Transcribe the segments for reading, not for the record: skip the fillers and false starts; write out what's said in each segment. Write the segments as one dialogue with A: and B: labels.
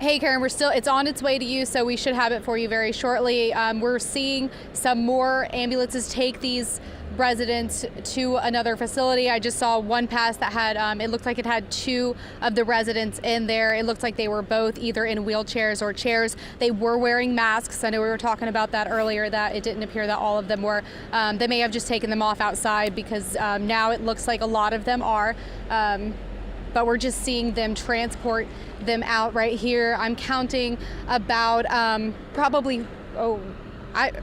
A: Hey Karen, it's on its way to you, so we should have it for you very shortly. We're seeing some more ambulances take these residents to another facility. I just saw one pass that had, it looked like it had two of the residents in there. It looked like they were both either in wheelchairs or chairs. They were wearing masks. I know we were talking about that earlier, that it didn't appear that all of them were. They may have just taken them off outside because now it looks like a lot of them are. But we're just seeing them transport them out right here. I'm counting about probably,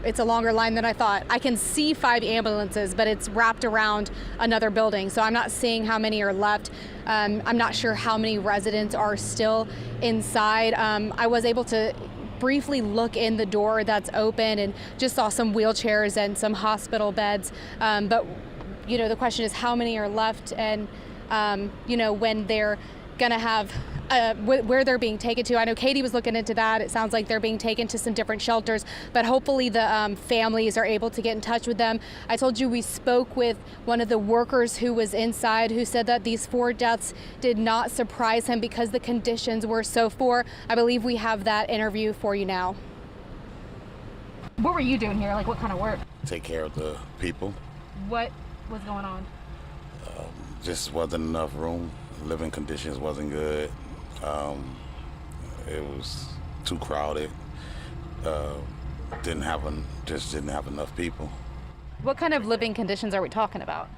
A: it's a longer line than I thought. I can see 5 ambulances, but it's wrapped around another building, so I'm not seeing how many are left. I'm not sure how many residents are still inside. I was able to briefly look in the door that's open and just saw some wheelchairs and some hospital beds. But you know, the question is how many are left, and you know, when they're gonna have where they're being taken to. I know Katie was looking into that. It sounds like they're being taken to some different shelters, but hopefully the families are able to get in touch with them. I told you we spoke with one of the workers who was inside, who said that these 4 deaths did not surprise him because the conditions were so poor. I believe we have that interview for you now. What were you doing here? Like, what kind of work?
B: Take care of the people.
A: What was going on?
B: Just wasn't enough room. Living conditions wasn't good. It was too crowded. Just didn't have enough people.
A: What kind of living conditions are we talking about?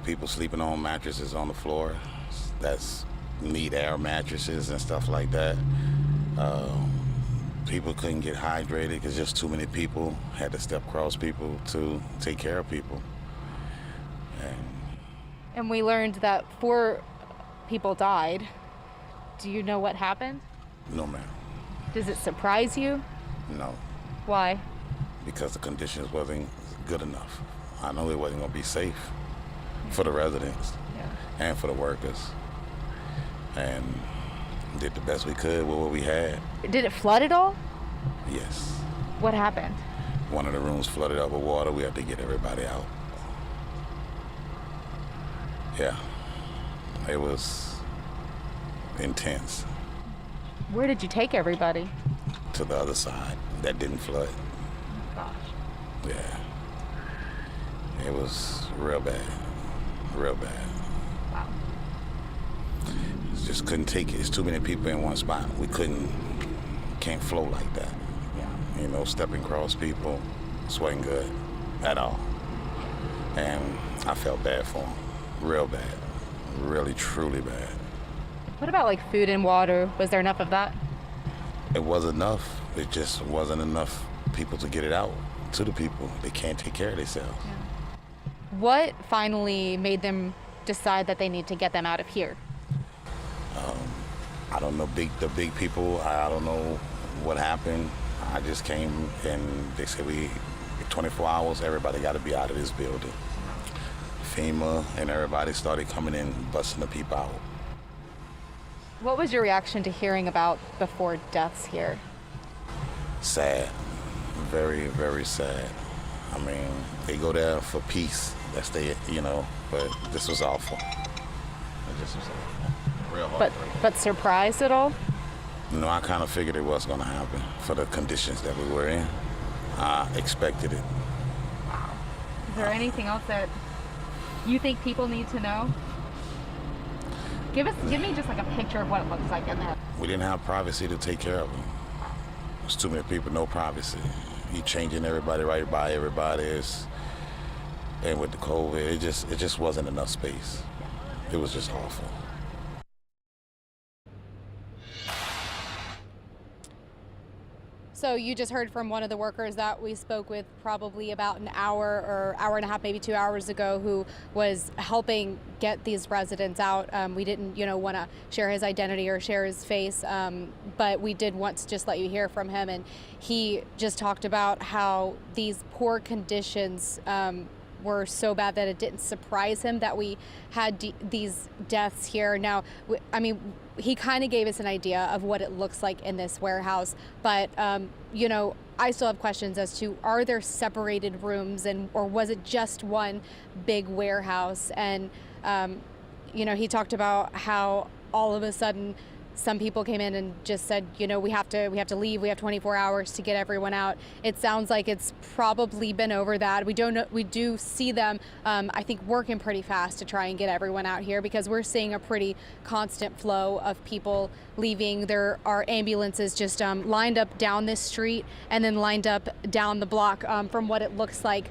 B: People sleeping on mattresses on the floor. That's need air mattresses and stuff like that. People couldn't get hydrated because just too many people had to step across people to take care of people.
A: And we learned that 4 people died. Do you know what happened?
B: No, ma'am.
A: Does it surprise you?
B: No.
A: Why?
B: Because the conditions wasn't good enough. I know it wasn't going to be safe for the residents and for the workers. And did the best we could with what we had.
A: Did it flood at all?
B: Yes.
A: What happened?
B: One of the rooms flooded up with water. We had to get everybody out. Yeah, it was intense.
A: Where did you take everybody?
B: To the other side that didn't flood.
A: Gosh.
B: Yeah. It was real bad. Real bad.
A: Wow.
B: Just couldn't take it. It's too many people in one spot. We can't flow like that.
A: Yeah.
B: You know, stepping across people, it wasn't good at all. And I felt bad for them. Real bad. Really, truly bad.
A: What about like food and water? Was there enough of that?
B: It was enough. It just wasn't enough people to get it out to the people. They can't take care of themselves.
A: Yeah. What finally made them decide that they need to get them out of here?
B: I don't know, the big people, I don't know what happened. I just came and they said 24 hours, everybody got to be out of this building. FEMA and everybody started coming in, busting the people out.
A: What was your reaction to hearing about the 4 deaths here?
B: Sad. Very, very sad. I mean, they go there for peace. That's but this was awful. It just was awful. Real hard.
A: But surprised at all?
B: No, I kind of figured it was going to happen for the conditions that we were in. I expected it.
A: Wow. Is there anything else that you think people need to know? Give me just like a picture of what it looks like in there.
B: We didn't have privacy to take care of them. There's too many people, no privacy. You changing everybody right by everybody. And with the COVID, it just wasn't enough space. It was just awful.
A: So you just heard from one of the workers that we spoke with probably about an hour or hour and a half, maybe 2 hours ago, who was helping get these residents out. We didn't, want to share his identity or share his face, but we did want to just let you hear from him. And he just talked about how these poor conditions were so bad that it didn't surprise him that we had these deaths here. Now, he kind of gave us an idea of what it looks like in this warehouse, but I still have questions as to, are there separated rooms, or was it just one big warehouse? And he talked about how all of a sudden some people came in and just said, we have to leave. We have 24 hours to get everyone out. It sounds like it's probably been over that. We don't know. We do see them, I think, working pretty fast to try and get everyone out here, because we're seeing a pretty constant flow of people leaving. There are ambulances just lined up down this street and then lined up down the block, from what it looks like